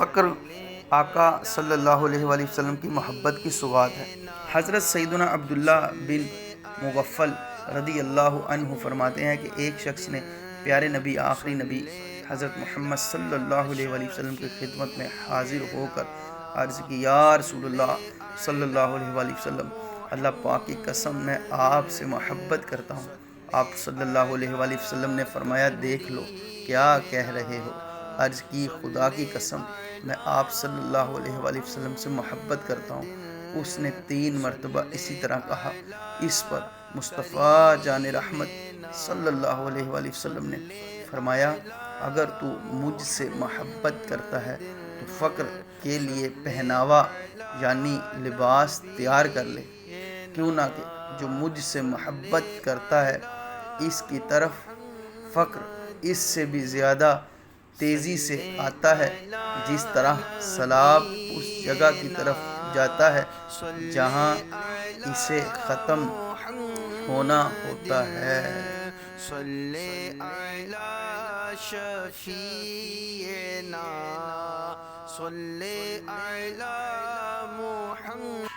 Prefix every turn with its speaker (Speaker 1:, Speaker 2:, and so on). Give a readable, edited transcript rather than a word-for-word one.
Speaker 1: فقر آقا صلی اللہ علیہ وآلہ وسلم کی محبت کی سوغات ہے۔ حضرت سیدنا عبداللہ بن مغفل رضی اللہ عنہ فرماتے ہیں کہ ایک شخص نے پیارے نبی آخری نبی حضرت محمد صلی اللہ علیہ وآلہ وسلم کی خدمت میں حاضر ہو کر عرض کی، یا رسول اللہ صلی اللہ علیہ وآلہ وسلم، اللہ پاک کی قسم میں آپ سے محبت کرتا ہوں۔ آپ صلی اللہ علیہ وآلہ وسلم نے فرمایا، دیکھ لو کیا کہہ رہے ہو۔ عرض کی، خدا کی قسم میں آپ صلی اللہ علیہ وآلہ وسلم سے محبت کرتا ہوں۔ اس نے 3 مرتبہ اسی طرح کہا۔ اس پر مصطفیٰ جان رحمت صلی اللہ علیہ وآلہ وسلم نے فرمایا، اگر تو مجھ سے محبت کرتا ہے تو فقر کے لیے پہناوا یعنی لباس تیار کر لے، کیوں نہ کہ جو مجھ سے محبت کرتا ہے اس کی طرف فقر اس سے بھی زیادہ تیزی سے آتا ہے، جس طرح سیلاب اس جگہ کی طرف جاتا ہے جہاں اسے ختم ہونا ہوتا ہے۔
Speaker 2: صلی علی شفیعنا، صلی علی محمد۔